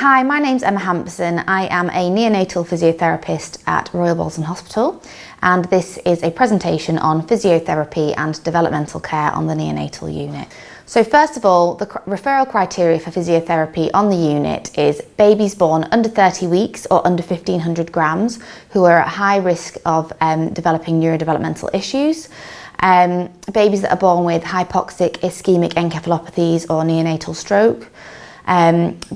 Hi, my name's Emma Hampson. I am a neonatal physiotherapist at Royal Bolton Hospital, and this is a presentation on physiotherapy and developmental care on the neonatal unit. So first of all, the referral criteria for physiotherapy on the unit is babies born under 30 weeks or under 1500 grams who are at high risk of developing neurodevelopmental issues, babies that are born with hypoxic ischemic encephalopathies or neonatal stroke,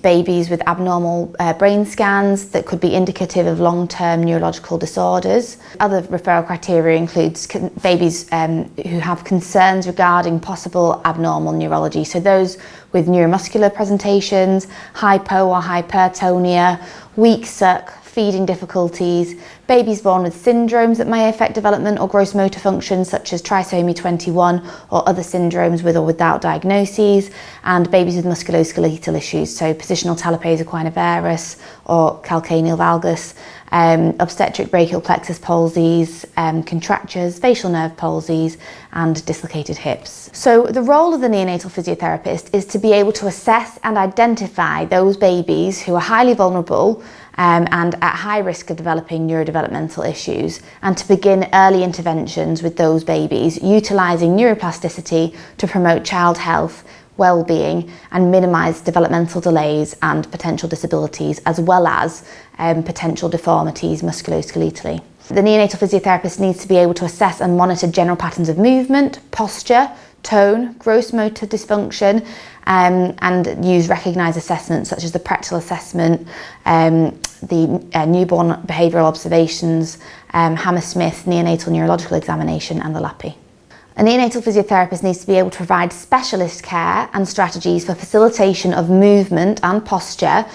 babies with abnormal brain scans that could be indicative of long-term neurological disorders. Other referral criteria includes babies who have concerns regarding possible abnormal neurology, so those with neuromuscular presentations, hypo or hypertonia, weak suck, feeding difficulties, babies born with syndromes that may affect development or gross motor function such as trisomy 21 or other syndromes with or without diagnoses, and babies with musculoskeletal issues, so positional talipes equina varus or calcaneal valgus, obstetric brachial plexus palsies, contractures, facial nerve palsies, and dislocated hips. So the role of the neonatal physiotherapist is to be able to assess and identify those babies who are highly vulnerable and at high risk of developing neurodevelopmental issues, and to begin early interventions with those babies, utilising neuroplasticity to promote child health, well-being and minimise developmental delays and potential disabilities, as well as potential deformities musculoskeletally. The neonatal physiotherapist needs to be able to assess and monitor general patterns of movement, posture, tone, gross motor dysfunction, and use recognised assessments such as the Practical assessment, the newborn behavioural observations, Hammersmith neonatal neurological examination, and the LAPI. A neonatal physiotherapist needs to be able to provide specialist care and strategies for facilitation of movement and posture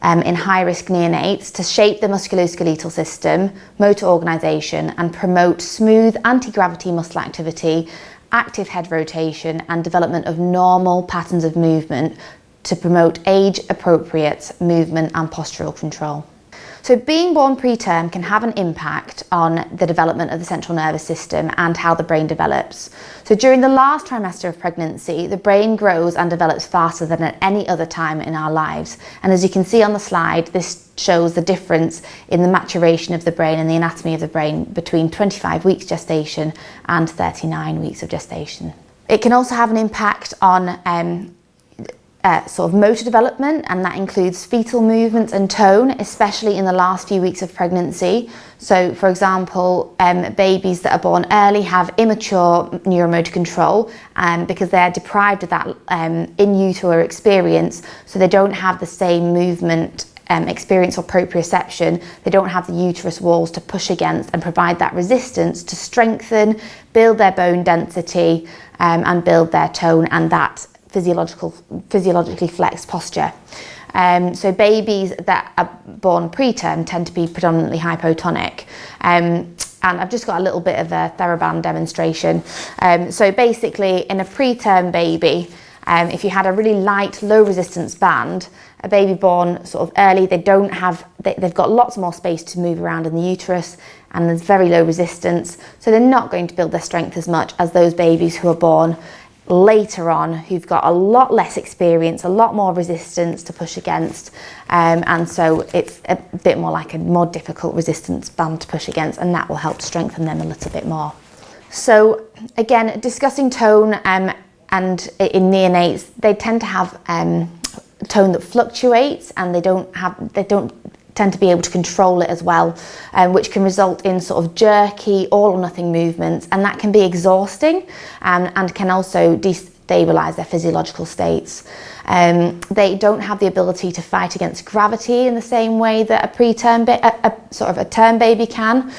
in high-risk neonates to shape the musculoskeletal system, motor organisation, and promote smooth anti-gravity muscle activity, active head rotation, and development of normal patterns of movement to promote age-appropriate movement and postural control. So being born preterm can have an impact on the development of the central nervous system and how the brain develops. So during the last trimester of pregnancy, the brain grows and develops faster than at any other time in our lives. And as you can see on the slide, this shows the difference in the maturation of the brain and the anatomy of the brain between 25 weeks gestation and 39 weeks of gestation. It can also have an impact on sort of motor development, and that includes fetal movements and tone, especially in the last few weeks of pregnancy. So for example, babies that are born early have immature neuromotor control because they're deprived of that in utero experience, so they don't have the same movement experience or proprioception. They don't have the uterus walls to push against and provide that resistance to strengthen, build their bone density, and build their tone and that physiologically flexed posture. So babies that are born preterm tend to be predominantly hypotonic. And I've just got a little bit of a TheraBand demonstration. So basically in a preterm baby, if you had a really light, low resistance band, a baby born sort of early, they've got lots more space to move around in the uterus, and there's very low resistance. So they're not going to build their strength as much as those babies who are born later on, who've got a lot less experience, a lot more resistance to push against, and so it's a bit more like a more difficult resistance band to push against, and that will help strengthen them a little bit more. So again, discussing tone and in neonates, they tend to have tone that fluctuates, and they don't tend to be able to control it as well, which can result in sort of jerky, all or nothing movements, and that can be exhausting and can also destabilise their physiological states. They don't have the ability to fight against gravity in the same way that a term baby can.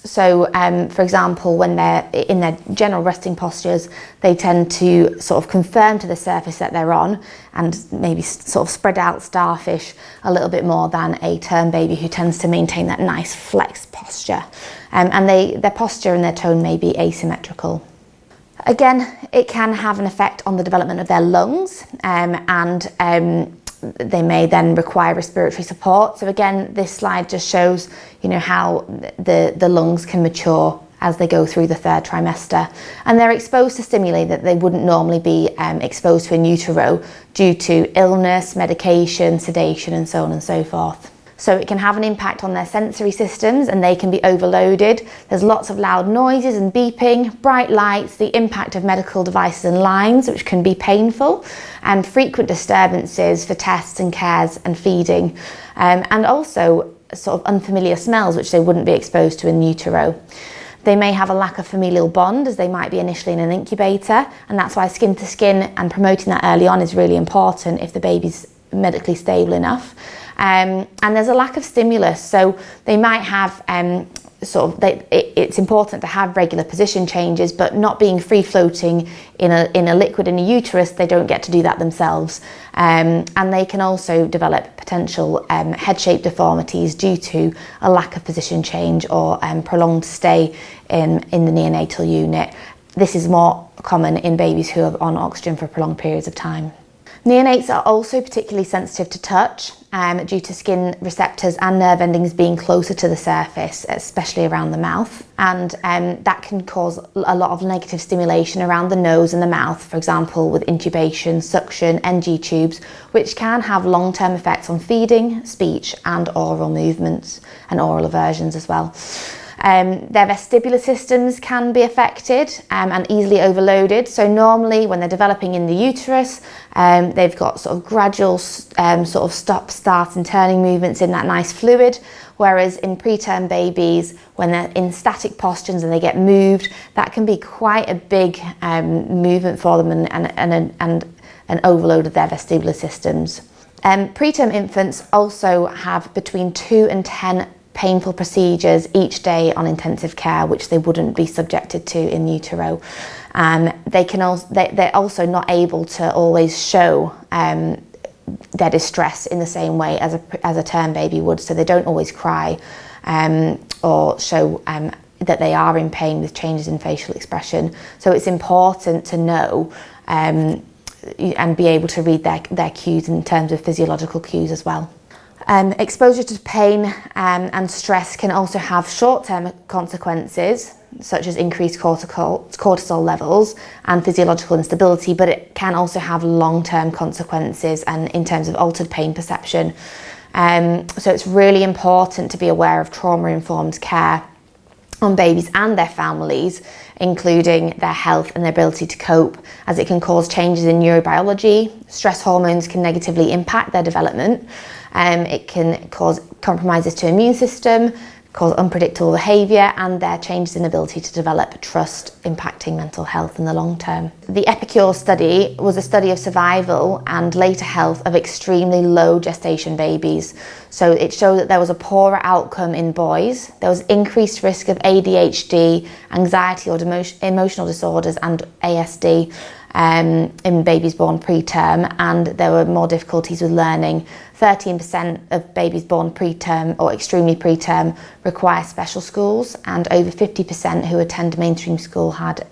So, for example, when they're in their general resting postures, they tend to sort of conform to the surface that they're on and maybe sort of spread out starfish a little bit more than a term baby who tends to maintain that nice flexed posture. And their posture and their tone may be asymmetrical. Again, it can have an effect on the development of their lungs, and they may then require respiratory support. So again, this slide just shows, how the lungs can mature as they go through the 3rd trimester. And they're exposed to stimuli that they wouldn't normally be exposed to in utero due to illness, medication, sedation, and so on and so forth. So it can have an impact on their sensory systems and they can be overloaded. There's lots of loud noises and beeping, bright lights, the impact of medical devices and lines, which can be painful, and frequent disturbances for tests and cares and feeding, and also sort of unfamiliar smells which they wouldn't be exposed to in utero. They may have a lack of familial bond as they might be initially in an incubator, and that's why skin to skin and promoting that early on is really important if the baby's medically stable enough. And there's a lack of stimulus, so they might have it's important to have regular position changes, but not being free floating in a liquid in a uterus, they don't get to do that themselves. And they can also develop potential head-shaped deformities due to a lack of position change or prolonged stay in the neonatal unit. This is more common in babies who are on oxygen for prolonged periods of time. Neonates are also particularly sensitive to touch due to skin receptors and nerve endings being closer to the surface, especially around the mouth. And that can cause a lot of negative stimulation around the nose and the mouth, for example, with intubation, suction, NG tubes, which can have long-term effects on feeding, speech, and oral movements, and oral aversions as well. Their vestibular systems can be affected and easily overloaded. So normally when they're developing in the uterus, they've got sort of gradual sort of stop, start and turning movements in that nice fluid. Whereas in preterm babies, when they're in static postures and they get moved, that can be quite a big movement for them and an overload of their vestibular systems. Preterm infants also have between 2 and 10 painful procedures each day on intensive care, which they wouldn't be subjected to in utero. They're also not able to always show their distress in the same way as a term baby would, so they don't always cry or show that they are in pain with changes in facial expression. So it's important to know and be able to read their cues in terms of physiological cues as well. Exposure to pain and stress can also have short-term consequences, such as increased cortisol levels and physiological instability, but it can also have long-term consequences and in terms of altered pain perception. So it's really important to be aware of trauma-informed care on babies and their families, including their health and their ability to cope, as it can cause changes in neurobiology. Stress hormones can negatively impact their development. It can cause compromises to immune system, cause unpredictable behaviour, and their changes in ability to develop trust, impacting mental health in the long term. The Epicure study was a study of survival and later health of extremely low gestation babies. So it showed that there was a poorer outcome in boys, there was increased risk of ADHD, anxiety or emotional disorders and ASD in babies born preterm, and there were more difficulties with learning. 13% of babies born preterm or extremely preterm require special schools, and over 50% who attend mainstream school had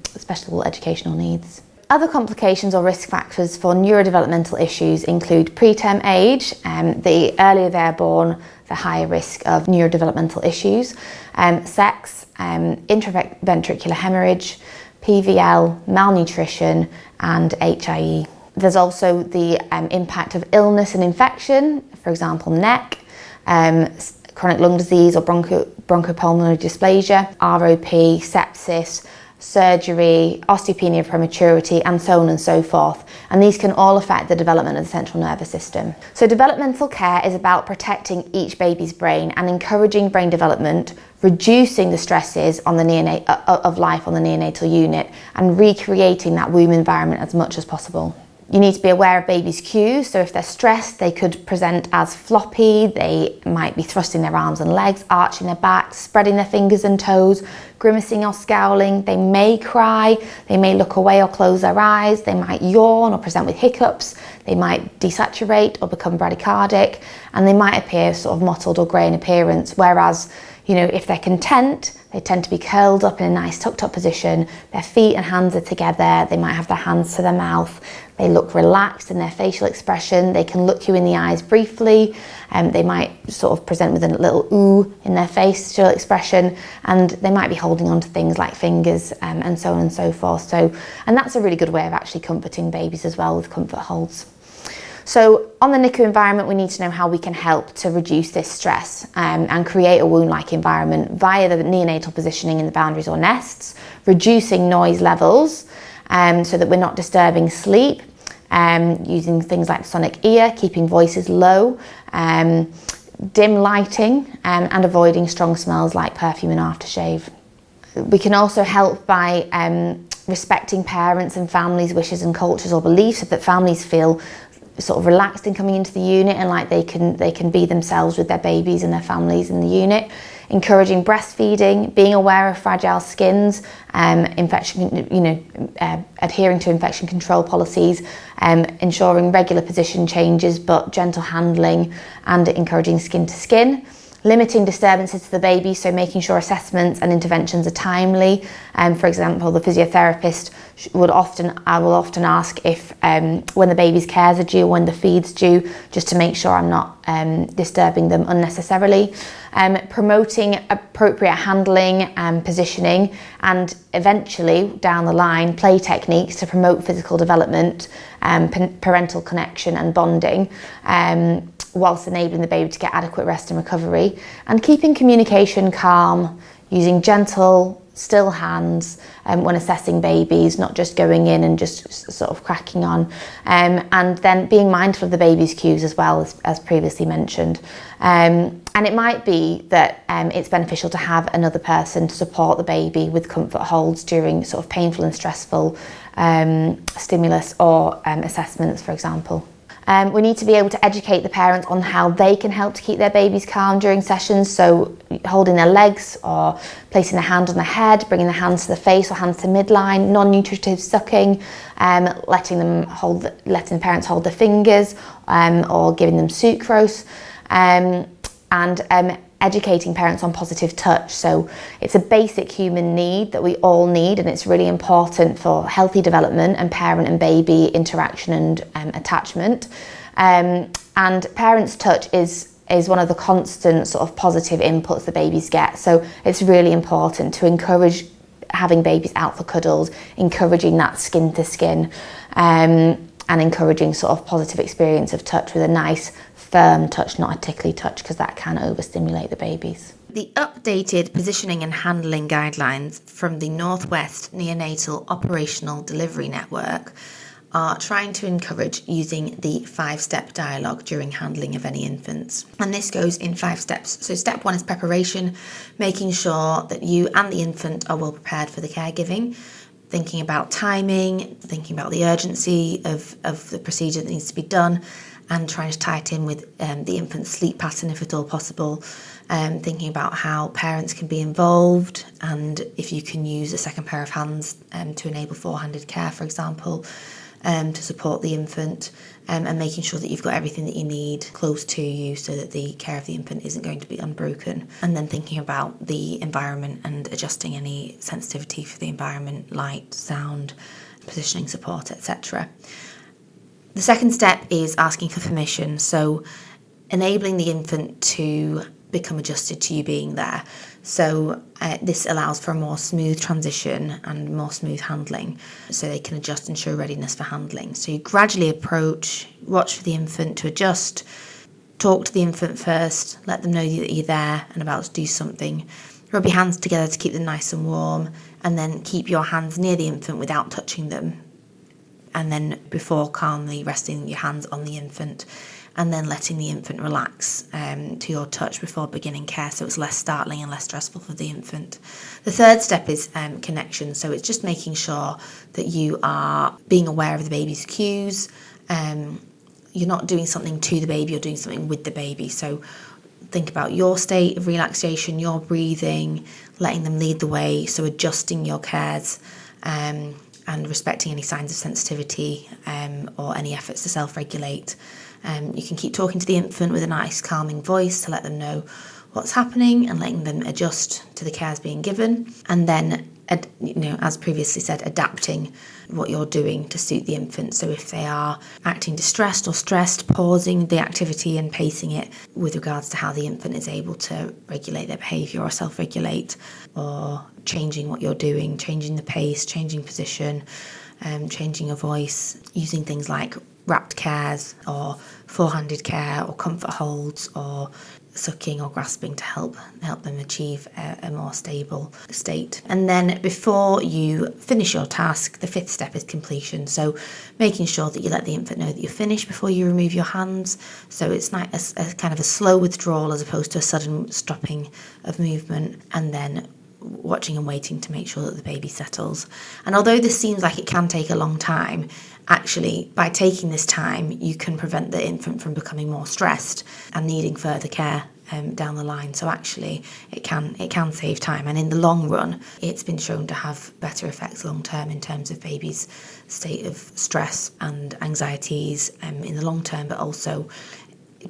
special educational needs. Other complications or risk factors for neurodevelopmental issues include preterm age. The earlier they're born, the higher risk of neurodevelopmental issues, sex, intraventricular hemorrhage, PVL, malnutrition, and HIE. There's also the impact of illness and infection, for example, neck, chronic lung disease or bronchopulmonary dysplasia, ROP, sepsis, surgery, osteopenia prematurity, and so on and so forth. And these can all affect the development of the central nervous system. So developmental care is about protecting each baby's brain and encouraging brain development, reducing the stresses on the of life on the neonatal unit, and recreating that womb environment as much as possible. You need to be aware of baby's cues, so if they're stressed, they could present as floppy, they might be thrusting their arms and legs, arching their backs, spreading their fingers and toes, grimacing or scowling. They may cry, they may look away or close their eyes, they might yawn or present with hiccups, they might desaturate or become bradycardic, and they might appear sort of mottled or grey in appearance, whereas if they're content, they tend to be curled up in a nice tucked up position, their feet and hands are together, they might have their hands to their mouth, they look relaxed in their facial expression, they can look you in the eyes briefly, they might sort of present with a little ooh in their facial expression, and they might be holding on to things like fingers and so on and so forth. And that's a really good way of actually comforting babies as well, with comfort holds. So on the NICU environment, we need to know how we can help to reduce this stress and create a wound-like environment via the neonatal positioning in the boundaries or nests, reducing noise levels so that we're not disturbing sleep, using things like sonic ear, keeping voices low, dim lighting, and avoiding strong smells like perfume and aftershave. We can also help by respecting parents' and families' wishes and cultures or beliefs, so that families feel sort of relaxed in coming into the unit and like they can be themselves with their babies and their families in the unit. Encouraging breastfeeding, being aware of fragile skins, adhering to infection control policies, ensuring regular position changes but gentle handling, and encouraging skin to skin. Limiting disturbances to the baby, so making sure assessments and interventions are timely. For example, the physiotherapist will often ask if when the baby's cares are due, when the feed's due, just to make sure I'm not disturbing them unnecessarily. Promoting appropriate handling and positioning, and eventually down the line play techniques to promote physical development, parental connection and bonding, whilst enabling the baby to get adequate rest and recovery, and keeping communication calm, using gentle, still hands when assessing babies, not just going in and just sort of cracking on, and then being mindful of the baby's cues as well, as previously mentioned. And it might be that it's beneficial to have another person to support the baby with comfort holds during sort of painful and stressful stimulus or assessments, for example. We need to be able to educate the parents on how they can help to keep their babies calm during sessions, so holding their legs or placing their hand on the head, bringing the hands to the face or hands to midline, non-nutritive sucking, letting the parents hold their fingers, or giving them sucrose, and educating parents on positive touch. So it's a basic human need that we all need, and it's really important for healthy development and parent and baby interaction and attachment. And parents' touch is one of the constant sort of positive inputs the babies get. So it's really important to encourage having babies out for cuddles, encouraging that skin to skin, and encouraging sort of positive experience of touch with a nice firm touch, not a tickly touch, because that can overstimulate the babies. The updated positioning and handling guidelines from the Northwest Neonatal Operational Delivery Network are trying to encourage using the 5-step dialogue during handling of any infants. And this goes in 5 steps. So step 1 is preparation, making sure that you and the infant are well prepared for the caregiving, thinking about timing, thinking about the urgency of the procedure that needs to be done, and trying to tie it in with the infant's sleep pattern if at all possible, thinking about how parents can be involved, and if you can use a second pair of hands to enable four-handed care, for example, to support the infant, and making sure that you've got everything that you need close to you so that the care of the infant isn't going to be unbroken. And then thinking about the environment and adjusting any sensitivity for the environment, light, sound, positioning support, etc. The second step is asking for permission, so enabling the infant to become adjusted to you being there. So this allows for a more smooth transition and more smooth handling, so they can adjust and show readiness for handling. So you gradually approach, watch for the infant to adjust, talk to the infant first, let them know that you're there and about to do something. Rub your hands together to keep them nice and warm, and then keep your hands near the infant without touching them. And then before calmly resting your hands on the infant, and then letting the infant relax to your touch before beginning care, so it's less startling and less stressful for the infant. The third step is connection, so it's just making sure that you are being aware of the baby's cues. You're not doing something to the baby, you're doing something with the baby. So think about your state of relaxation, your breathing, letting them lead the way, so adjusting your cares, and respecting any signs of sensitivity or any efforts to self-regulate. You can keep talking to the infant with a nice calming voice to let them know what's happening and letting them adjust to the cares being given. And then as previously said, adapting what you're doing to suit the infant. So if they are acting distressed or stressed, pausing the activity and pacing it with regards to how the infant is able to regulate their behaviour or self-regulate, or changing what you're doing, changing the pace, changing position, changing your voice, using things like wrapped cares or four-handed care or comfort holds or sucking or grasping to help them achieve a more stable state. And then before you finish your task, the fifth step is completion. So making sure that you let the infant know that you're finished before you remove your hands. So it's like a kind of a slow withdrawal as opposed to a sudden stopping of movement, and then watching and waiting to make sure that the baby settles. And although this seems like it can take a long time, actually by taking this time you can prevent the infant from becoming more stressed and needing further care down the line. So actually it can save time, and in the long run it's been shown to have better effects long term in terms of baby's state of stress and anxieties in the long term, but also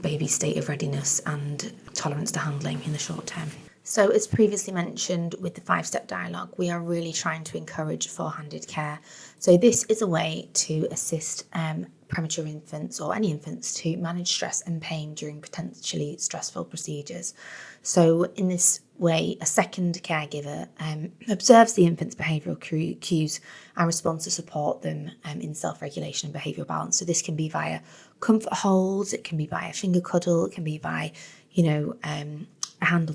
baby's state of readiness and tolerance to handling in the short term. So as previously mentioned with the 5-step dialogue, we are really trying to encourage four-handed care. So this is a way to assist premature infants or any infants to manage stress and pain during potentially stressful procedures. So in this way, a second caregiver observes the infant's behavioural cues and responds to support them in self-regulation and behavioural balance. So this can be via comfort holds, it can be by a finger cuddle, it can be by, a hand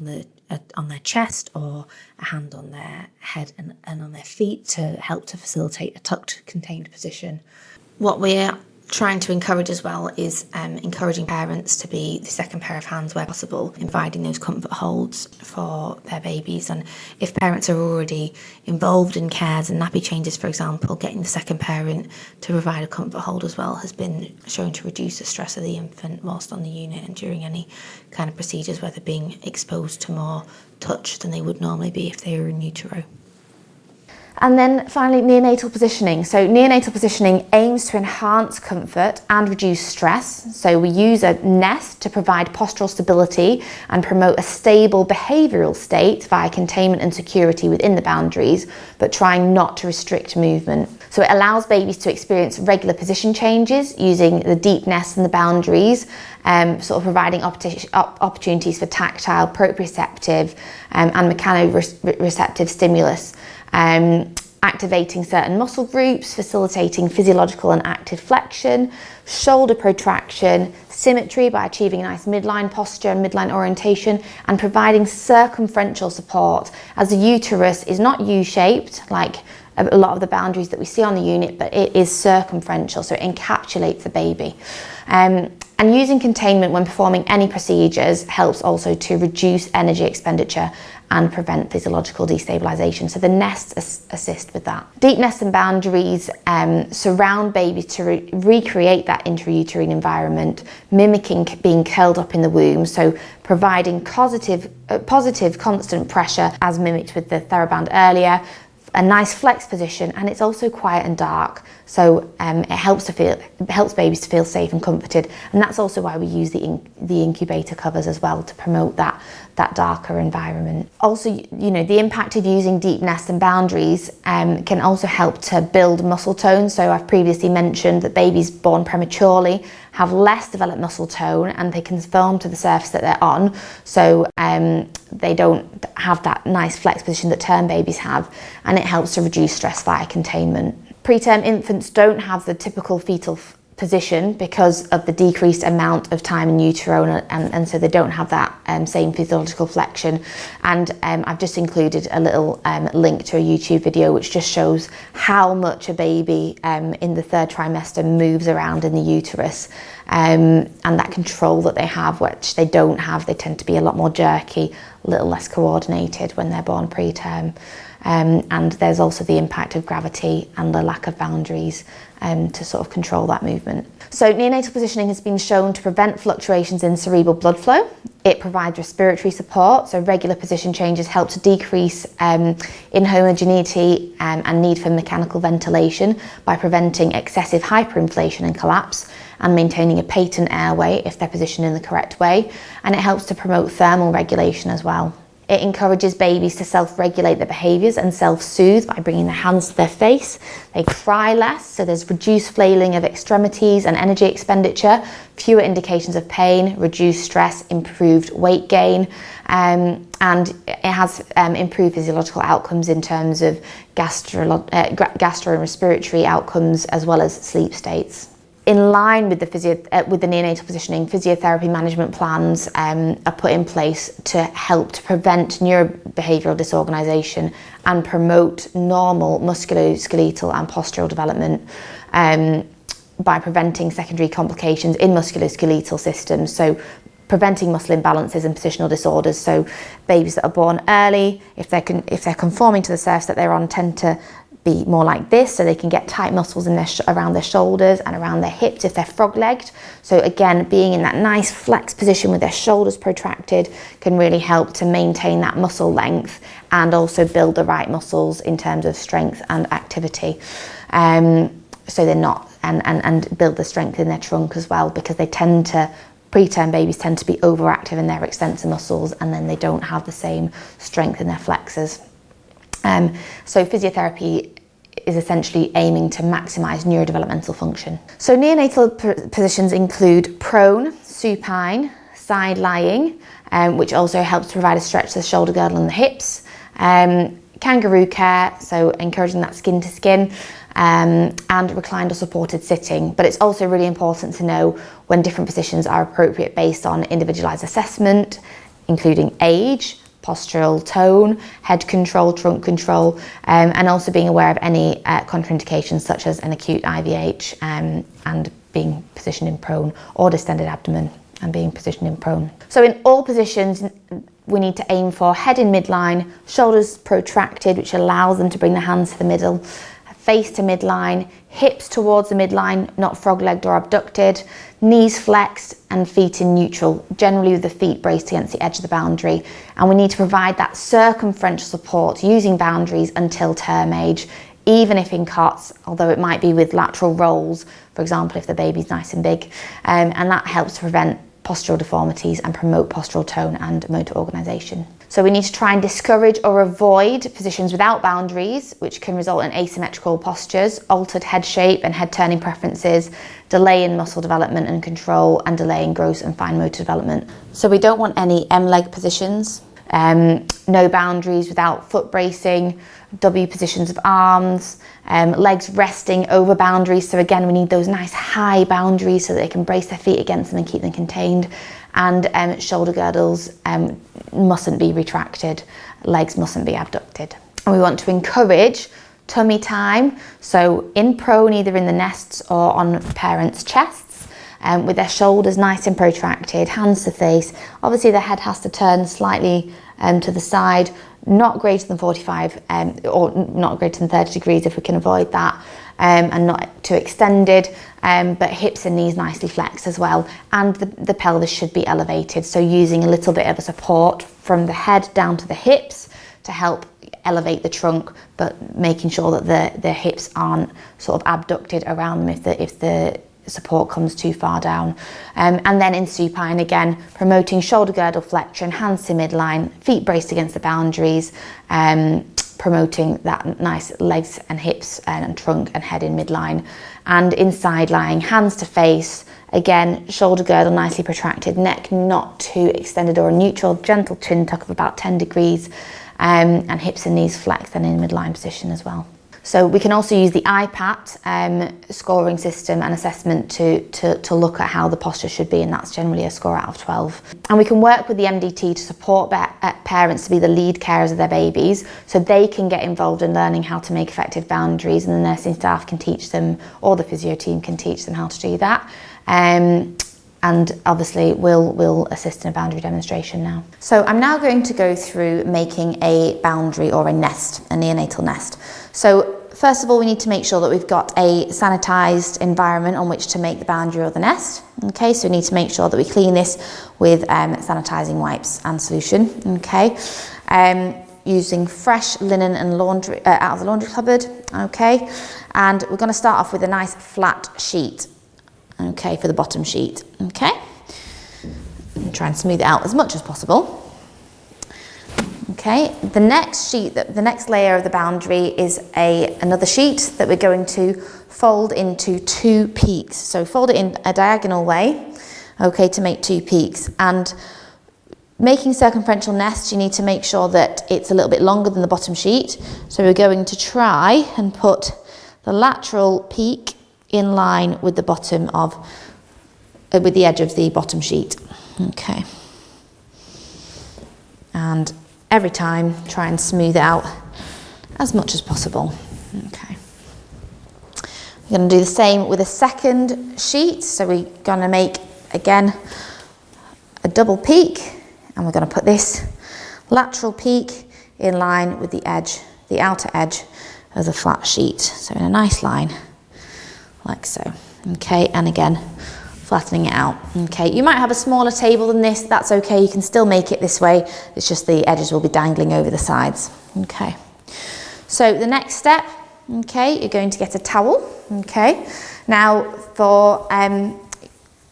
on their chest or a hand on their head and on their feet to help to facilitate a tucked, contained position. What we're trying to encourage as well is encouraging parents to be the second pair of hands where possible, in providing those comfort holds for their babies. And if parents are already involved in cares and nappy changes, for example, getting the second parent to provide a comfort hold as well has been shown to reduce the stress of the infant whilst on the unit and during any kind of procedures where they're being exposed to more touch than they would normally be if they were in utero. And then finally, neonatal positioning. So neonatal positioning aims to enhance comfort and reduce stress. So we use a nest to provide postural stability and promote a stable behavioural state via containment and security within the boundaries, but trying not to restrict movement. So it allows babies to experience regular position changes using the deep nest and the boundaries, sort of providing opportunities for tactile, proprioceptive and mechanoreceptive stimulus. Activating certain muscle groups, facilitating physiological and active flexion, shoulder protraction, symmetry by achieving a nice midline posture and midline orientation, and providing circumferential support, as the uterus is not U-shaped like a lot of the boundaries that we see on the unit, but it is circumferential, so it encapsulates the baby. And using containment when performing any procedures helps also to reduce energy expenditure and prevent physiological destabilisation. So the nests assist with that. Deep nests and boundaries surround babies to recreate that intrauterine environment, mimicking being curled up in the womb, so providing positive constant pressure as mimicked with the TheraBand earlier, a nice flex position, and it's also quiet and dark, so it helps babies to feel safe and comforted. And that's also why we use the incubator covers as well, to promote that darker environment. Also, the impact of using deep nests and boundaries can also help to build muscle tone. So I've previously mentioned that babies born prematurely have less developed muscle tone and they conform to the surface that they're on, so they don't have that nice flex position that term babies have, and it helps to reduce stress via containment. Preterm infants don't have the typical fetal position because of the decreased amount of time in utero, and so they don't have that same physiological flexion. And I've just included a little link to a YouTube video which just shows how much a baby in the third trimester moves around in the uterus, and that control that they have, which they don't have. They tend to be a lot more jerky, a little less coordinated when they're born preterm. And there's also the impact of gravity and the lack of boundaries to sort of control that movement. So neonatal positioning has been shown to prevent fluctuations in cerebral blood flow. It provides respiratory support, so regular position changes help to decrease inhomogeneity and need for mechanical ventilation by preventing excessive hyperinflation and collapse, and maintaining a patent airway if they're positioned in the correct way. And it helps to promote thermal regulation as well. It encourages babies to self-regulate their behaviours and self-soothe by bringing their hands to their face. They cry less, so there's reduced flailing of extremities and energy expenditure, fewer indications of pain, reduced stress, improved weight gain, and it has improved physiological outcomes in terms of gastro and respiratory outcomes, as well as sleep states. In line with the neonatal positioning, physiotherapy management plans are put in place to help to prevent neurobehavioural disorganisation and promote normal musculoskeletal and postural development by preventing secondary complications in musculoskeletal systems. So preventing muscle imbalances and positional disorders. So babies that are born early, if they're conforming to the surface that they're on, tend to be more like this, so they can get tight muscles in around their shoulders and around their hips if they're frog-legged. So again, being in that nice flex position with their shoulders protracted can really help to maintain that muscle length and also build the right muscles in terms of strength and activity. So they're not, and build the strength in their trunk as well, because they tend to, preterm babies tend to be overactive in their extensor muscles, and then they don't have the same strength in their flexors. So physiotherapy is essentially aiming to maximise neurodevelopmental function. So neonatal positions include prone, supine, side lying, which also helps to provide a stretch to the shoulder girdle and the hips. Kangaroo care, so encouraging that skin to skin, and reclined or supported sitting. But it's also really important to know when different positions are appropriate based on individualised assessment, including age, postural tone, head control, trunk control, and also being aware of any contraindications such as an acute IVH and being positioned in prone, or distended abdomen and being positioned in prone. So in all positions, we need to aim for head in midline, shoulders protracted, which allows them to bring the hands to the middle, face to midline, hips towards the midline, not frog-legged or abducted, knees flexed and feet in neutral, generally with the feet braced against the edge of the boundary. And we need to provide that circumferential support using boundaries until term age, even if in cots, although it might be with lateral rolls, for example, if the baby's nice and big. And that helps to prevent postural deformities and promote postural tone and motor organisation. So we need to try and discourage or avoid positions without boundaries, which can result in asymmetrical postures, altered head shape and head turning preferences, delay in muscle development and control, and delay in gross and fine motor development. So we don't want any M-leg positions, no boundaries without foot bracing, W positions of arms, legs resting over boundaries. So again, we need those nice high boundaries so that they can brace their feet against them and keep them contained. And shoulder girdles mustn't be retracted, legs mustn't be abducted. And we want to encourage tummy time, so in prone, either in the nests or on parents' chests, with their shoulders nice and protracted, hands to face. Obviously the head has to turn slightly to the side, not greater than 45 or not greater than 30 degrees if we can avoid that, and not too extended, but hips and knees nicely flexed as well. And the pelvis should be elevated, so using a little bit of a support from the head down to the hips to help elevate the trunk, but making sure that the hips aren't sort of abducted around them if the support comes too far down. And then in supine, again, promoting shoulder girdle flexion, hands to midline, feet braced against the boundaries, promoting that nice legs and hips and trunk and head in midline. And in side lying, hands to face, again, shoulder girdle nicely protracted, neck not too extended or neutral, gentle chin tuck of about 10 degrees, and hips and knees flexed and in midline position as well. So we can also use the IPAT scoring system and assessment to look at how the posture should be, and that's generally a score out of 12. And we can work with the MDT to support parents to be the lead carers of their babies, so they can get involved in learning how to make effective boundaries, and the nursing staff can teach them, or the physio team can teach them how to do that. And obviously we'll assist in a boundary demonstration now. So I'm now going to go through making a boundary or a nest, a neonatal nest. So first of all, we need to make sure that we've got a sanitised environment on which to make the boundary or the nest. Okay, so we need to make sure that we clean this with sanitising wipes and solution. Okay, using fresh linen and laundry out of the laundry cupboard. Okay, and we're going to start off with a nice flat sheet. Okay, for the bottom sheet. Okay, and try and smooth it out as much as possible. Okay, the next layer of the boundary is another sheet that we're going to fold into 2 peaks. So fold it in a diagonal way, okay, to make 2 peaks. And making circumferential nests, you need to make sure that it's a little bit longer than the bottom sheet. So we're going to try and put the lateral peak in line with the bottom with the edge of the bottom sheet. Okay. And every time, try and smooth it out as much as possible. Okay. We're going to do the same with a second sheet. So we're going to make, again, a double peak, and we're going to put this lateral peak in line with the edge, the outer edge of the flat sheet. So in a nice line, like so. Okay, and again, flattening it out. Okay, you might have a smaller table than this, that's okay, you can still make it this way, it's just the edges will be dangling over the sides. Okay, so the next step, okay, you're going to get a towel. Okay, now for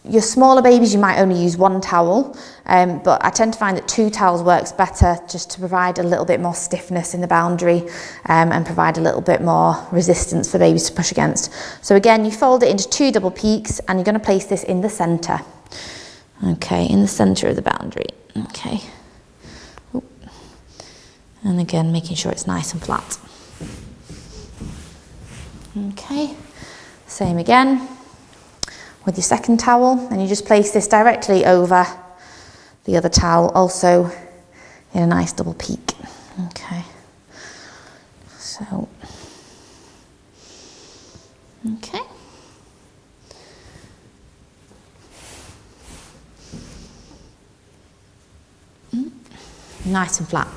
your smaller babies, you might only use 1 towel, but I tend to find that 2 towels works better, just to provide a little bit more stiffness in the boundary and provide a little bit more resistance for babies to push against. So again, you fold it into 2 double peaks, and you're going to place this in the centre. Okay, in the centre of the boundary. Okay. Ooh. And again, making sure it's nice and flat. Okay, same again with your second towel, and you just place this directly over the other towel, also in a nice double peak. Okay, so, okay. Nice and flat.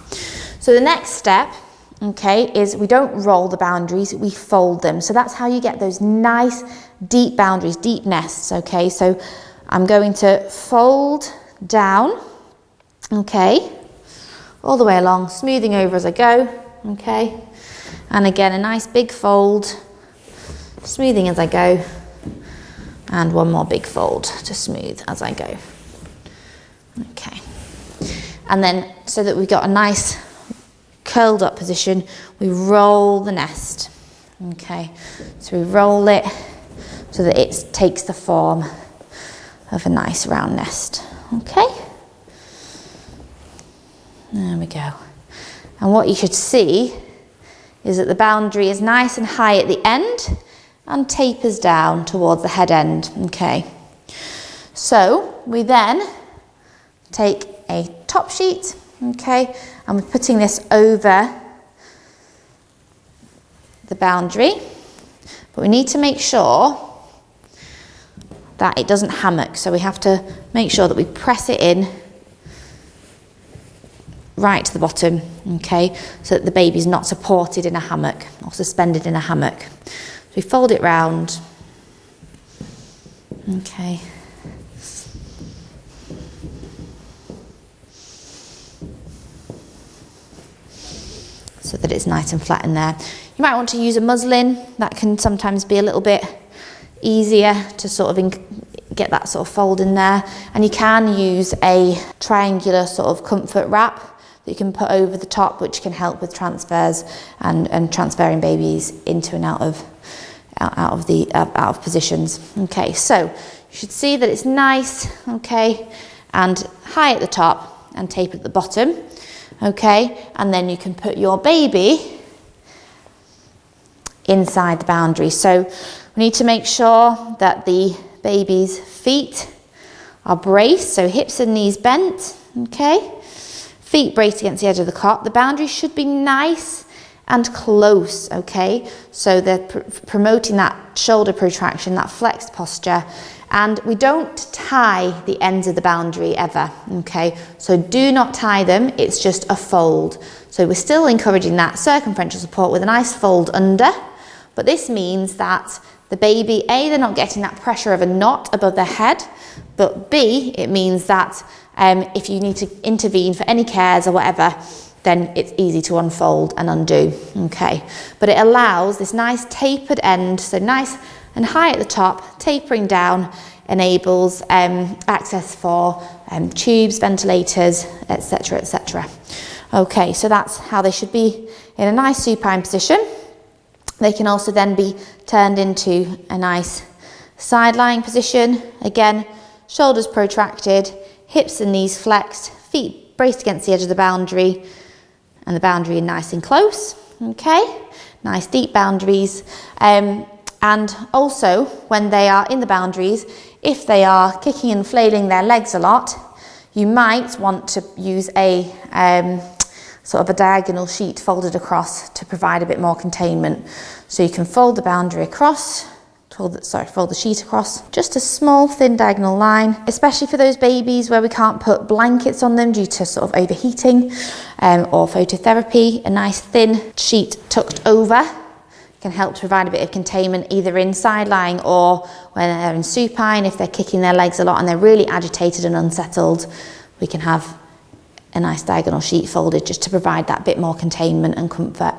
So the next step, okay, is we don't roll the boundaries, we fold them. So that's how you get those nice deep boundaries, deep nests. Okay, so I'm going to fold down, okay, all the way along, smoothing over as I go. Okay, and again a nice big fold, smoothing as I go, and one more big fold to smooth as I go. Okay, and then so that we've got a nice curled up position, we roll the nest. Okay, so we roll it so that it takes the form of a nice round nest. Okay, there we go. And what you should see is that the boundary is nice and high at the end and tapers down towards the head end. Okay, so we then take a top sheet, okay, and we're putting this over the boundary, but we need to make sure that it doesn't hammock, so we have to make sure that we press it in right to the bottom, okay, so that the baby's not supported in a hammock or suspended in a hammock. So we fold it round, okay, so that it's nice and flat in there. You might want to use a muslin, that can sometimes be a little bit easier to sort of get that sort of fold in there, and you can use a triangular sort of comfort wrap that you can put over the top, which can help with transfers and transferring babies into and out of positions. Okay, so you should see that it's nice, okay, and high at the top and tapered at the bottom. Okay, and then you can put your baby inside the boundary. So we need to make sure that the baby's feet are braced, so hips and knees bent, okay, feet braced against the edge of the cot. The boundary should be nice and close, okay, so they're promoting that shoulder protraction, that flexed posture. And we don't tie the ends of the boundary ever, okay? So do not tie them, it's just a fold. So we're still encouraging that circumferential support with a nice fold under, but this means that the baby, A, they're not getting that pressure of a knot above their head, but B, it means that if you need to intervene for any cares or whatever, then it's easy to unfold and undo, okay? But it allows this nice tapered end, so nice and high at the top, tapering down, enables access for tubes, ventilators, etc., etc. Okay, so that's how they should be in a nice supine position. They can also then be turned into a nice side lying position. Again, shoulders protracted, hips and knees flexed, feet braced against the edge of the boundary, and the boundary nice and close. Okay, nice deep boundaries. And also when they are in the boundaries, if they are kicking and flailing their legs a lot, you might want to use a sort of a diagonal sheet folded across to provide a bit more containment. So you can fold the boundary across, fold the sheet across, just a small thin diagonal line, especially for those babies where we can't put blankets on them due to sort of overheating or phototherapy. A nice thin sheet tucked over can help to provide a bit of containment either in side lying or when they're in supine. If they're kicking their legs a lot and they're really agitated and unsettled, we can have a nice diagonal sheet folded just to provide that bit more containment and comfort.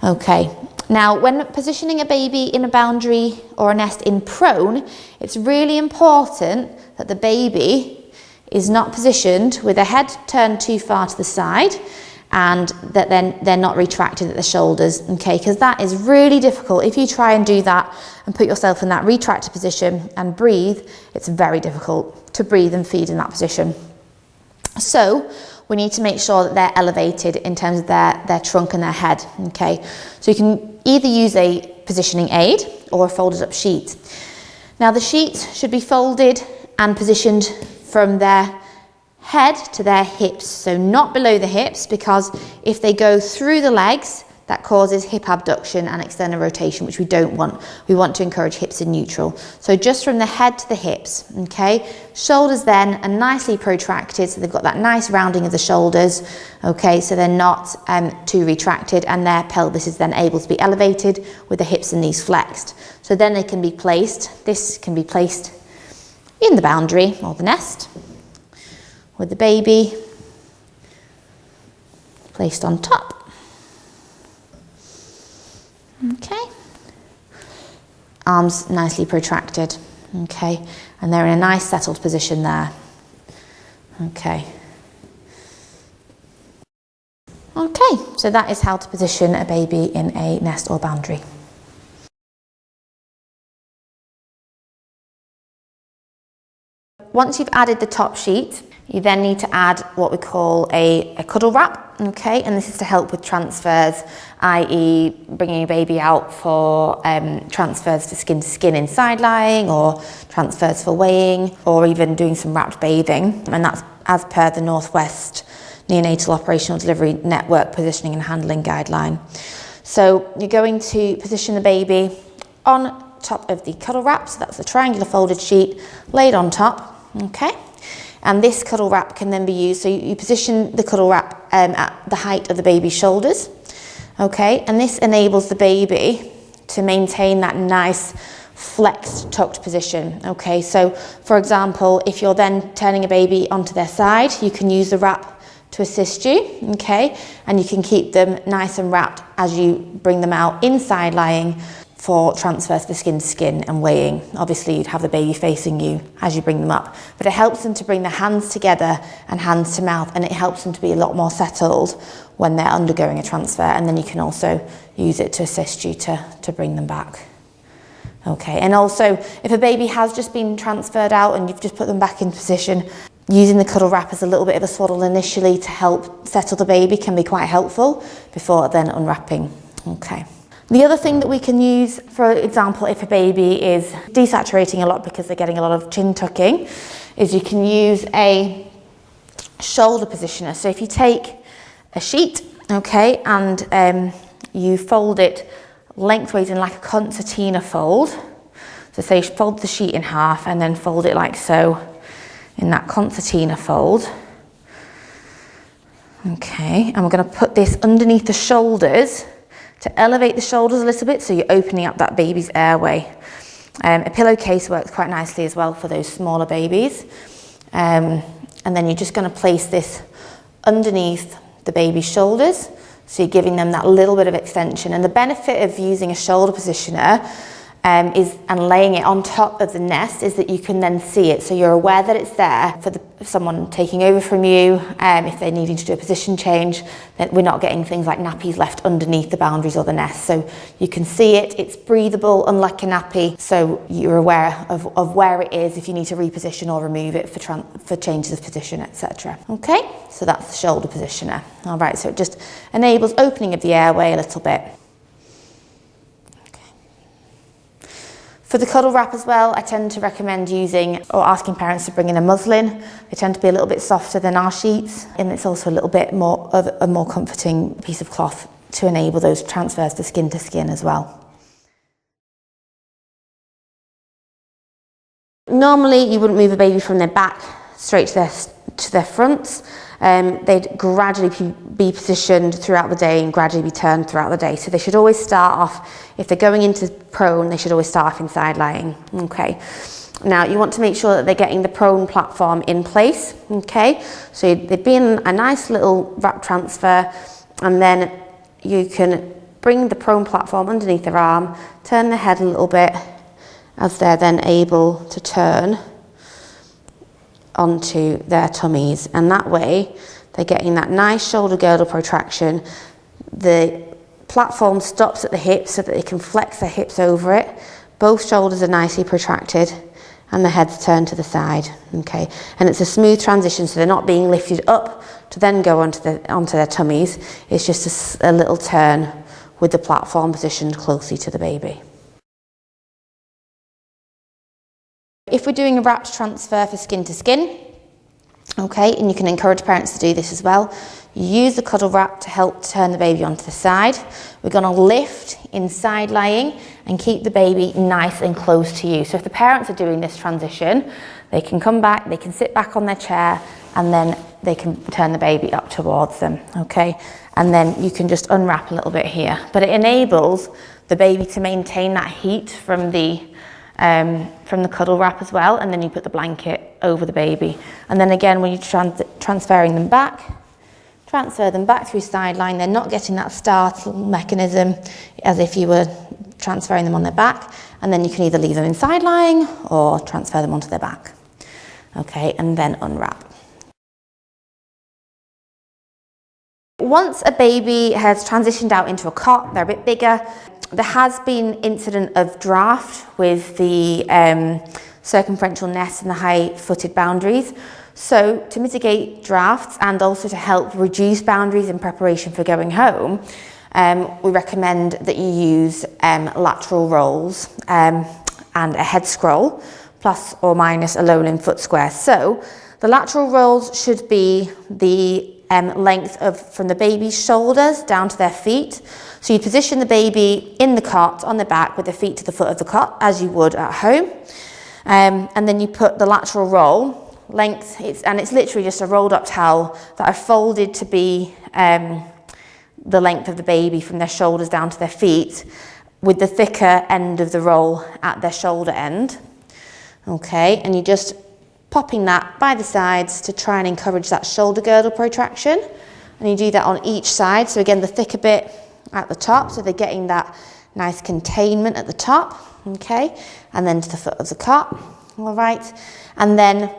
Okay, now when positioning a baby in a boundary or a nest in prone, it's really important that the baby is not positioned with their head turned too far to the side and that then they're not retracted at the shoulders, okay, because that is really difficult. If you try and do that and put yourself in that retracted position and breathe, it's very difficult to breathe and feed in that position. So we need to make sure that they're elevated in terms of their trunk and their head, okay? So you can either use a positioning aid or a folded up sheet. Now the sheet should be folded and positioned from their head to their hips, so not below the hips, because if they go through the legs, that causes hip abduction and external rotation, which we don't want. We want to encourage hips in neutral. So just from the head to the hips, okay? Shoulders then are nicely protracted, so they've got that nice rounding of the shoulders, okay? So they're not too retracted, and their pelvis is then able to be elevated with the hips and knees flexed. So then they can be placed, this can be placed in the boundary or the nest with the baby placed on top. Okay, arms nicely protracted, okay, and they're in a nice settled position there, okay. Okay, so that is how to position a baby in a nest or boundary. Once you've added the top sheet, you then need to add what we call a cuddle wrap, okay, and this is to help with transfers, i.e. bringing a baby out for transfers to skin in side lying or transfers for weighing or even doing some wrapped bathing, and that's as per the Northwest Neonatal Operational Delivery Network Positioning and Handling Guideline. So you're going to position the baby on top of the cuddle wrap, so that's a triangular folded sheet laid on top, okay? And this cuddle wrap can then be used, so you position the cuddle wrap at the height of the baby's shoulders, okay? And this enables the baby to maintain that nice flexed, tucked position, okay? So for example, if you're then turning a baby onto their side, you can use the wrap to assist you, okay? And you can keep them nice and wrapped as you bring them out inside lying for transfers for skin to skin and weighing. Obviously you'd have the baby facing you as you bring them up, but it helps them to bring their hands together and hands to mouth, and it helps them to be a lot more settled when they're undergoing a transfer, and then you can also use it to assist you to bring them back. Okay, and also if a baby has just been transferred out and you've just put them back in position, using the cuddle wrap as a little bit of a swaddle initially to help settle the baby can be quite helpful before then unwrapping. Okay. The other thing that we can use, for example, if a baby is desaturating a lot because they're getting a lot of chin tucking, is you can use a shoulder positioner. So if you take a sheet, okay, and you fold it lengthways in like a concertina fold. So say you fold the sheet in half and then fold it like so in that concertina fold. Okay, and we're going to put this underneath the shoulders to elevate the shoulders a little bit, so you're opening up that baby's airway. A pillowcase works quite nicely as well for those smaller babies. And then you're just going to place this underneath the baby's shoulders, so you're giving them that little bit of extension. And the benefit of using a shoulder positioner and laying it on top of the nest is that you can then see it, so you're aware that it's there for someone taking over from you. If they're needing to do a position change, then we're not getting things like nappies left underneath the boundaries or the nest, so you can see it. It's breathable, unlike a nappy, so you're aware of where it is if you need to reposition or remove it for changes of position, etc. Okay, so that's the shoulder positioner. All right, so it just enables opening of the airway a little bit. For the cuddle wrap as well, I tend to recommend using or asking parents to bring in a muslin. They tend to be a little bit softer than our sheets, and it's also a little bit more of a more comforting piece of cloth to enable those transfers to skin as well. Normally, you wouldn't move a baby from their back straight to their fronts. They'd gradually be positioned throughout the day and gradually be turned throughout the day. So they should always start off, if they're going into prone, they should always start off in side lying. Okay. Now you want to make sure that they're getting the prone platform in place. Okay. So they'd be in a nice little wrap transfer, and then you can bring the prone platform underneath their arm, turn the head a little bit as they're then able to turn onto their tummies, and that way they're getting that nice shoulder girdle protraction. The platform stops at the hips so that they can flex their hips over it. Both shoulders are nicely protracted and the head's turned to the side. Okay, and it's a smooth transition, so they're not being lifted up to then go onto their tummies. It's just a little turn with the platform positioned closely to the baby. If we're doing a wrapped transfer for skin to skin, okay, and you can encourage parents to do this as well, you use the cuddle wrap to help turn the baby onto the side. We're going to lift in side lying and keep the baby nice and close to you. So if the parents are doing this transition, they can come back, they can sit back on their chair, and then they can turn the baby up towards them, okay? And then you can just unwrap a little bit here. But it enables the baby to maintain that heat from the cuddle wrap as well, and then you put the blanket over the baby. And then again, when you're transferring them back, transfer them back through side line. They're not getting that startle mechanism as if you were transferring them on their back, and then you can either leave them in side lying or transfer them onto their back. Okay, and then unwrap. Once a baby has transitioned out into a cot, they're a bit bigger, there has been incident of draft with the circumferential nest and the high-footed boundaries. So to mitigate drafts and also to help reduce boundaries in preparation for going home, we recommend that you use lateral rolls and a head scroll, plus or minus a low-limb foot square. So the lateral rolls should be the length from the baby's shoulders down to their feet. So you position the baby in the cot on the back with the feet to the foot of the cot as you would at home. And then you put the lateral roll length, it's literally just a rolled up towel that I've folded to be the length of the baby from their shoulders down to their feet, with the thicker end of the roll at their shoulder end. Okay, and you're just popping that by the sides to try and encourage that shoulder girdle protraction. And you do that on each side. So again, the thicker bit at the top, so they're getting that nice containment at the top, okay, and then to the foot of the cot, all right, and then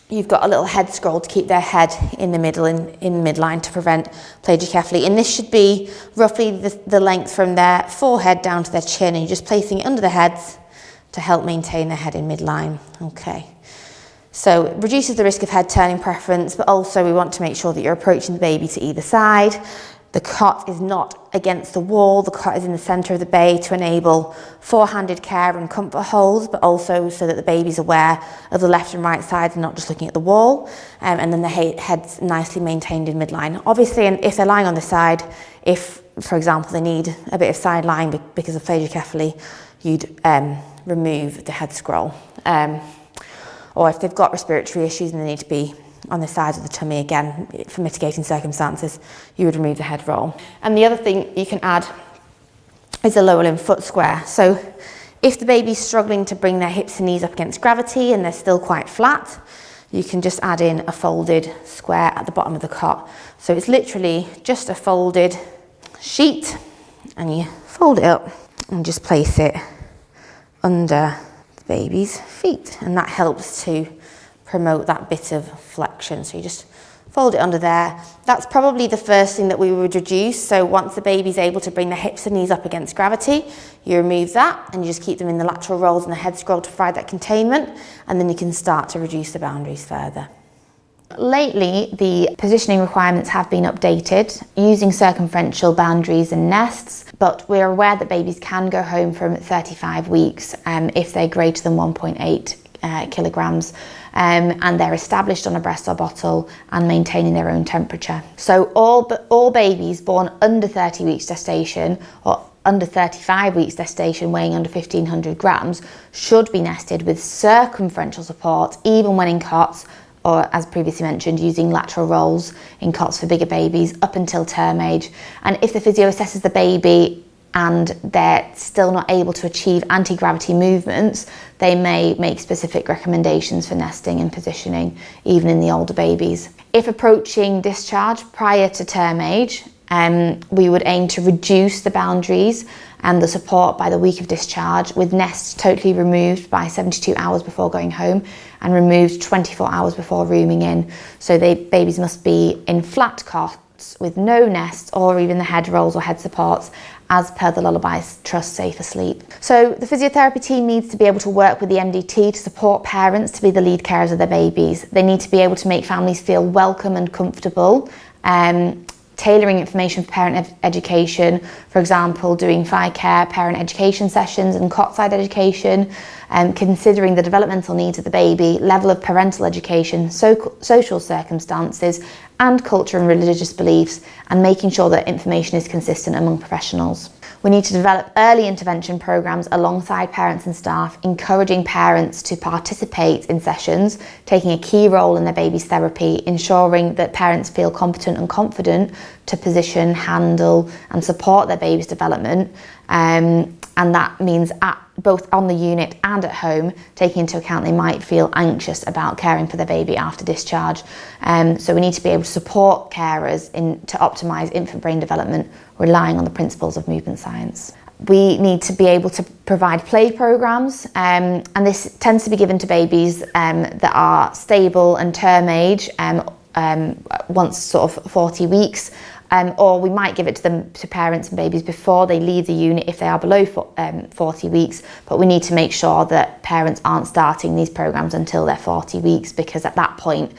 you've got a little head scroll to keep their head in the middle, in midline, to prevent plagioccephaly, and this should be roughly the length from their forehead down to their chin, and you're just placing it under the heads to help maintain their head in midline, okay. So it reduces the risk of head turning preference, but also we want to make sure that you're approaching the baby to either side. The cot is not against the wall, the cot is in the centre of the bay to enable four-handed care and comfort holds, but also so that the baby's aware of the left and right sides and not just looking at the wall, and then the head's nicely maintained in midline. Obviously, and if they're lying on the side, if, for example, they need a bit of side lying because of plagioccephaly, you'd remove the head scroll. Or if they've got respiratory issues and they need to be on the side of the tummy, again, for mitigating circumstances, you would remove the head roll. And the other thing you can add is a lower limb foot square. So if the baby's struggling to bring their hips and knees up against gravity and they're still quite flat, you can just add in a folded square at the bottom of the cot. So it's literally just a folded sheet, and you fold it up and just place it under the baby's feet, and that helps to promote that bit of flexion. So you just fold it under there. That's probably the first thing that we would reduce. So once the baby's able to bring the hips and knees up against gravity, you remove that and you just keep them in the lateral rolls and the head scroll to provide that containment, and then you can start to reduce the boundaries further. Lately, the positioning requirements have been updated using circumferential boundaries and nests, but we're aware that babies can go home from 35 weeks if they're greater than 1.8 kilograms and they're established on a breast or bottle and maintaining their own temperature. So all babies born under 30 weeks gestation or under 35 weeks gestation weighing under 1,500 grams should be nested with circumferential support even when in cots, or as previously mentioned, using lateral rolls in cots for bigger babies up until term age. And if the physio assesses the baby and they're still not able to achieve anti-gravity movements, they may make specific recommendations for nesting and positioning, even in the older babies. If approaching discharge prior to term age, we would aim to reduce the boundaries and the support by the week of discharge, with nests totally removed by 72 hours before going home and removed 24 hours before rooming in. So babies must be in flat cots with no nests or even the head rolls or head supports, as per the Lullabies Trust Safe Asleep. So the physiotherapy team needs to be able to work with the MDT to support parents to be the lead carers of their babies. They need to be able to make families feel welcome and comfortable, tailoring information for parent education, for example, doing FICare parent education sessions and cot-side education, considering the developmental needs of the baby, level of parental education, social circumstances, and culture and religious beliefs, and making sure that information is consistent among professionals. We need to develop early intervention programs alongside parents and staff, encouraging parents to participate in sessions, taking a key role in their baby's therapy, ensuring that parents feel competent and confident to position, handle, and support their baby's development. And that means both on the unit and at home, taking into account they might feel anxious about caring for their baby after discharge. So we need to be able to support carers to optimise infant brain development, relying on the principles of movement science. We need to be able to provide play programmes, and this tends to be given to babies that are stable and term age once sort of 40 weeks. Or we might give it to parents and babies before they leave the unit if they are below 40 weeks, but we need to make sure that parents aren't starting these programs until they're 40 weeks, because at that point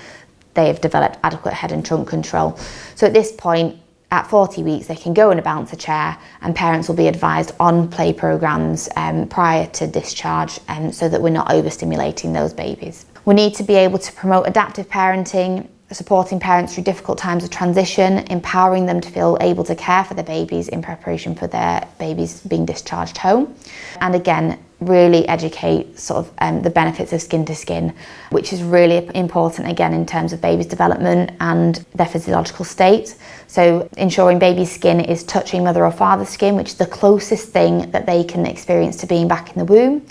they have developed adequate head and trunk control. So at this point, at 40 weeks, they can go in a bouncer chair, and parents will be advised on play programs prior to discharge, so that we're not overstimulating those babies. We need to be able to promote adaptive parenting, supporting parents through difficult times of transition, empowering them to feel able to care for their babies in preparation for their babies being discharged home. And again, really educate sort of the benefits of skin to skin, which is really important again in terms of baby's development and their physiological state. So ensuring baby's skin is touching mother or father's skin, which is the closest thing that they can experience to being back in the womb.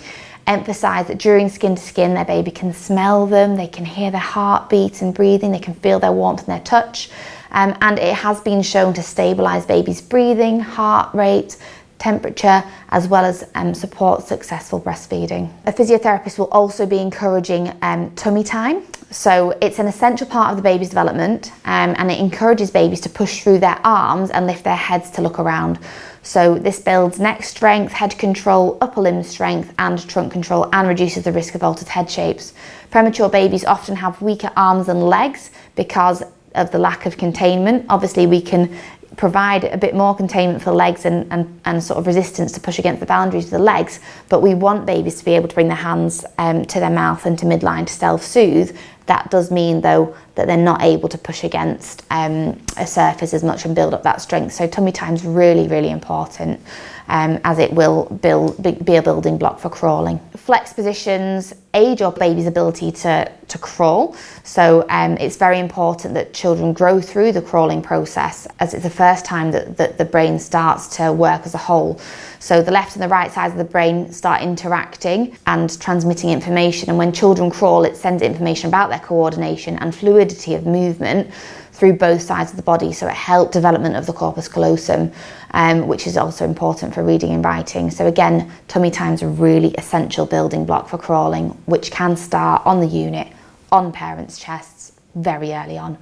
Emphasise that during skin to skin, their baby can smell them, they can hear their heartbeats and breathing, they can feel their warmth and their touch. And it has been shown to stabilise baby's breathing, heart rate, temperature, as well as support successful breastfeeding. A physiotherapist will also be encouraging tummy time. So it's an essential part of the baby's development, and it encourages babies to push through their arms and lift their heads to look around. So this builds neck strength, head control, upper limb strength and trunk control, and reduces the risk of altered head shapes. Premature babies often have weaker arms and legs because of the lack of containment. Obviously we can provide a bit more containment for the legs and sort of resistance to push against the boundaries of the legs, but we want babies to be able to bring their hands to their mouth and to midline to self-soothe. That does mean though that they're not able to push against a surface as much and build up that strength. So tummy time is really, really important, as it will be a building block for crawling. Flex positions aid your baby's ability to crawl. So it's very important that children grow through the crawling process, as it's the first time that the brain starts to work as a whole. So the left and the right sides of the brain start interacting and transmitting information, and when children crawl, it sends information about their coordination and fluidity of movement through both sides of the body, so it helped development of the corpus callosum, which is also important for reading and writing. So again, tummy time is a really essential building block for crawling, which can start on the unit, on parents' chests, very early on.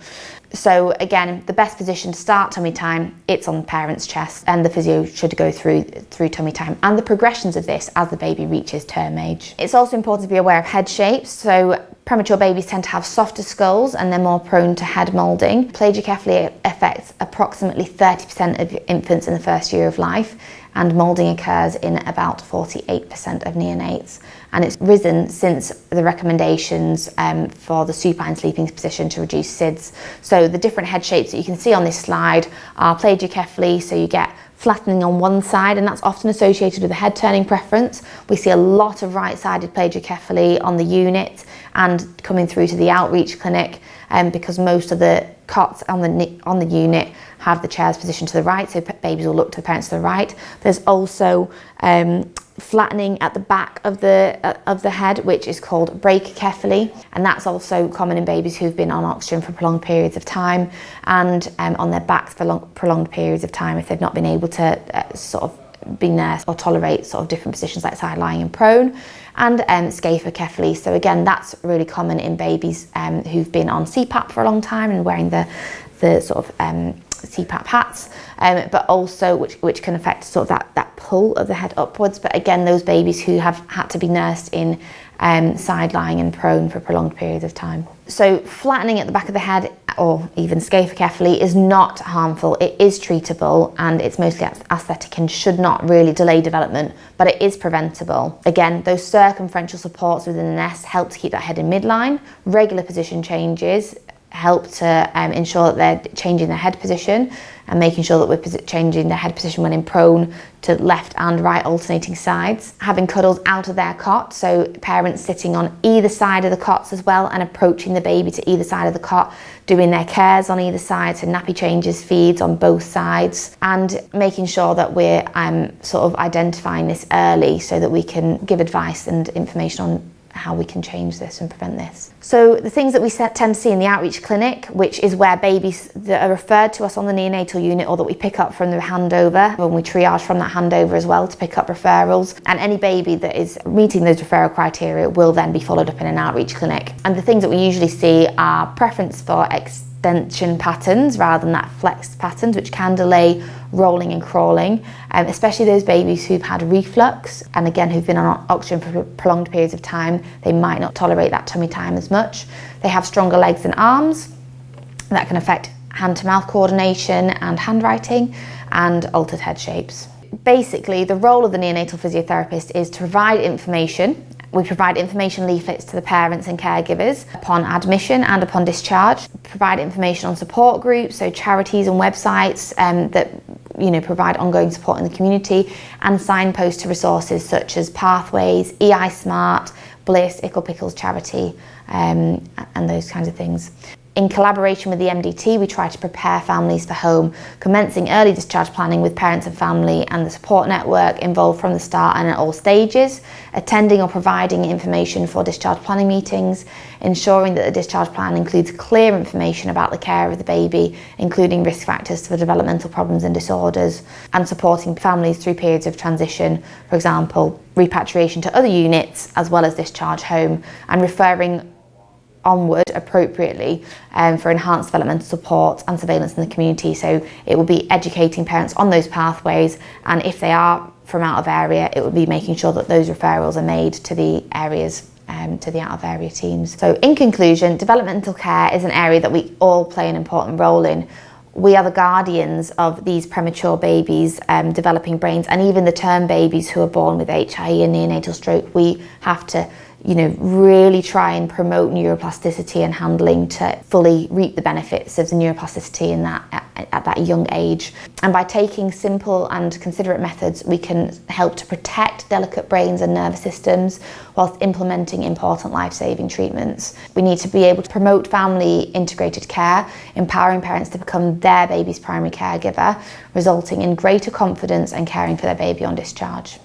So again, the best position to start tummy time, it's on the parent's chest, and the physio should go through tummy time and the progressions of this as the baby reaches term age. It's also important to be aware of head shapes. So premature babies tend to have softer skulls and they're more prone to head moulding. Plagioccephaly affects approximately 30% of infants in the first year of life, and moulding occurs in about 48% of neonates. And it's risen since the recommendations for the supine sleeping position to reduce SIDS. So the different head shapes that you can see on this slide are plagioccephaly, so you get flattening on one side, and that's often associated with a head turning preference. We see a lot of right-sided plagioccephaly on the unit and coming through to the outreach clinic, because most of the cots on the unit have the chairs positioned to the right, so babies will look to the parents to the right. There's also flattening at the back of the head, which is called brachycephaly, and that's also common in babies who've been on oxygen for prolonged periods of time, and on their backs for prolonged periods of time if they've not been able to sort of be nursed or tolerate sort of different positions like side lying and prone. And scaphocephaly. So again, that's really common in babies who've been on CPAP for a long time and wearing the sort of CPAP hats, but also which can affect sort of that pull of the head upwards. But again, those babies who have had to be nursed in side lying and prone for prolonged periods of time. So flattening at the back of the head, or even scaphocephaly, is not harmful. It is treatable, and it's mostly aesthetic and should not really delay development, but it is preventable. Again, those circumferential supports within the nest help to keep that head in midline. Regular position changes help to ensure that they're changing their head position and making sure that we're changing their head position when in prone to left and right alternating sides. Having cuddles out of their cot, so parents sitting on either side of the cots as well and approaching the baby to either side of the cot, doing their cares on either side, so nappy changes, feeds on both sides, and making sure that we're sort of identifying this early so that we can give advice and information on how we can change this and prevent this. So the things that we tend to see in the outreach clinic, which is where babies that are referred to us on the neonatal unit or that we pick up from the handover, when we triage from that handover as well to pick up referrals, and any baby that is meeting those referral criteria will then be followed up in an outreach clinic. And the things that we usually see are preference for extension patterns rather than that flexed patterns, which can delay rolling and crawling, especially those babies who've had reflux and again who've been on oxygen for prolonged periods of time. They might not tolerate that tummy time as much. They have stronger legs and arms. That can affect hand-to-mouth coordination and handwriting, and altered head shapes. Basically, the role of the neonatal physiotherapist is to provide information. We provide information leaflets to the parents and caregivers upon admission and upon discharge. Provide information on support groups, so charities and websites that provide ongoing support in the community, and signpost to resources such as Pathways, EI Smart, Bliss, Ickle Pickles Charity, and those kinds of things. In collaboration with the MDT, we try to prepare families for home, commencing early discharge planning with parents and family and the support network involved from the start and at all stages, attending or providing information for discharge planning meetings, ensuring that the discharge plan includes clear information about the care of the baby, including risk factors for developmental problems and disorders, and supporting families through periods of transition, for example, repatriation to other units as well as discharge home, and referring onward appropriately for enhanced developmental support and surveillance in the community. So it will be educating parents on those pathways, and if they are from out of area, it will be making sure that those referrals are made to the areas, to the out of area teams. So in conclusion, developmental care is an area that we all play an important role in. We are the guardians of these premature babies, developing brains, and even the term babies who are born with HIE and neonatal stroke. We have to really try and promote neuroplasticity and handling to fully reap the benefits of the neuroplasticity in at that young age. And by taking simple and considerate methods, we can help to protect delicate brains and nervous systems whilst implementing important life-saving treatments. We need to be able to promote family integrated care, empowering parents to become their baby's primary caregiver, resulting in greater confidence and caring for their baby on discharge.